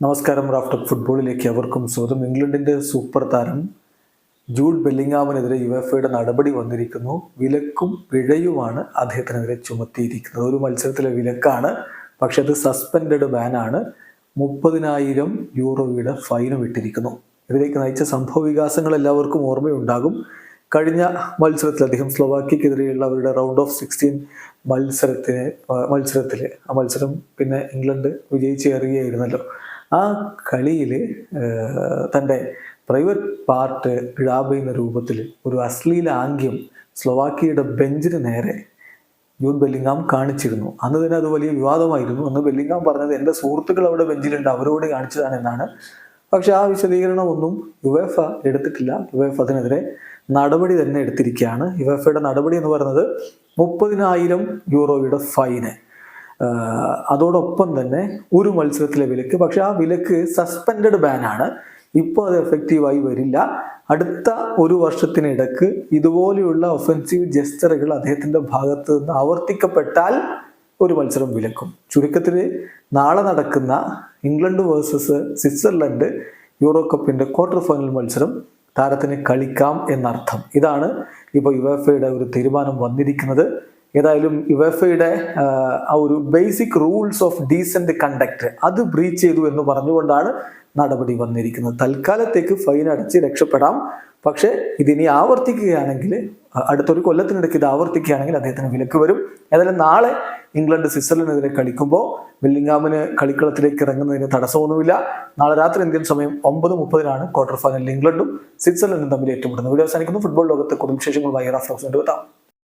നമസ്കാരം. റാഫ്റ്റർ ഫുട്ബോളിലേക്ക് അവർക്കും സ്വാഗതം. ഇംഗ്ലണ്ടിന്റെ സൂപ്പർ താരം ജൂഡ് ബെല്ലിംഗാമിനെതിരെ യുഎഫയുടെ നടപടി വന്നിരിക്കുന്നു. വിലക്കും പിഴയുമാണ് അദ്ദേഹത്തിനെതിരെ ചുമത്തിയിരിക്കുന്നത്. ഒരു മത്സരത്തിലെ വിലക്കാണ്, പക്ഷെ അത് സസ്പെൻഡഡ് ബാനാണ്. 30,000 യൂറോയുടെ ഫൈനും ഇട്ടിരിക്കുന്നു. ഇതിലേക്ക് നയിച്ച സംഭവ വികാസങ്ങൾ എല്ലാവർക്കും ഓർമ്മയുണ്ടാകും. കഴിഞ്ഞ മത്സരത്തിൽ അദ്ദേഹം സ്ലോവാക്യക്കെതിരെയുള്ള അവരുടെ റൗണ്ട് ഓഫ് 16 മത്സരത്തിൽ ആ മത്സരം പിന്നെ ഇംഗ്ലണ്ട് വിജയിച്ചേറുകയായിരുന്നല്ലോ. ആ കളിയിൽ തൻ്റെ പ്രൈവറ്റ് പാർട്ട് ഇഴാബെയ്യുന്ന രൂപത്തിൽ ഒരു അശ്ലീല ആംഗ്യം സ്ലോവാക്യയുടെ ബെഞ്ചിന് നേരെ ജൂഡ് ബെല്ലിംഗാം കാണിച്ചിരുന്നു. അന്ന് തന്നെ അത് വലിയ വിവാദമായിരുന്നു. അന്ന് ബെല്ലിംഗാം പറഞ്ഞത് എൻ്റെ സുഹൃത്തുക്കൾ അവിടെ ബെഞ്ചിലുണ്ട്, അവരോട് കാണിച്ചതാണ് എന്നാണ്. പക്ഷെ ആ വിശദീകരണമൊന്നും യുവേഫ എടുത്തിട്ടില്ല. യുവേഫ അതിനെതിരെ നടപടി തന്നെ എടുത്തിരിക്കുകയാണ്. യുവേഫയുടെ നടപടി എന്ന് പറയുന്നത് 30,000 യൂറോയുടെ ഫൈന്, അതോടൊപ്പം തന്നെ ഒരു മത്സരത്തിലെ വിലക്ക്. പക്ഷെ ആ വിലക്ക് സസ്പെൻഡഡ് ബാനാണ്. ഇപ്പോൾ അത് എഫക്റ്റീവായി വരില്ല. അടുത്ത ഒരു വർഷത്തിനിടക്ക് ഇതുപോലെയുള്ള ഒഫൻസീവ് ജെസ്റ്ററുകൾ അദ്ദേഹത്തിൻ്റെ ഭാഗത്ത് നിന്ന് ആവർത്തിക്കപ്പെട്ടാൽ ഒരു മത്സരം വിലക്കും. ചുരുക്കത്തിൽ നാളെ നടക്കുന്ന ഇംഗ്ലണ്ട് വേഴ്സസ് സ്വിറ്റ്സർലൻഡ് യൂറോ കപ്പിൻ്റെ ക്വാർട്ടർ ഫൈനൽ മത്സരം താരത്തിന് കളിക്കാം എന്നർത്ഥം. ഇതാണ് ഇപ്പോൾ യുവേഫയുടെ ഒരു തീരുമാനം വന്നിരിക്കുന്നത്. ഏതായാലും യുവേഫയുടെ ആ ഒരു basic rules of decent conduct അത് ബ്രീച്ച് ചെയ്തു എന്ന് പറഞ്ഞുകൊണ്ടാണ് നടപടി വന്നിരിക്കുന്നത്. തൽക്കാലത്തേക്ക് ഫൈൻ അടച്ച് രക്ഷപ്പെടാം. പക്ഷേ ഇതിനി ആവർത്തിക്കുകയാണെങ്കിൽ, അടുത്തൊരു കൊല്ലത്തിനിടയ്ക്ക് ഇത് ആവർത്തിക്കുകയാണെങ്കിൽ അദ്ദേഹത്തിന് വിലക്ക് വരും. ഏതായാലും നാളെ ഇംഗ്ലണ്ട് സ്വിറ്റ്സർലൻഡിനെതിരെ കളിക്കുമ്പോൾ ബെല്ലിംഗാമിന് കളിക്കളത്തിലേക്ക് ഇറങ്ങുന്നതിന് തടസ്സമൊന്നുമില്ല. നാളെ രാത്രി ഇന്ത്യൻ സമയം 9:30 ക്വാർട്ടർ ഫൈനലിൽ ഇംഗ്ലണ്ടും സ്വിറ്റ്സർലൻഡും തമ്മിൽ ഏറ്റുമുട്ടുന്നു. വീഡിയോ അവസാനിക്കുന്നു. ഫുട്ബോൾ ലോകത്തെ കൂടുതൽ വിശേഷങ്ങളുമായി റാഫ്റ്റർ എത്താം.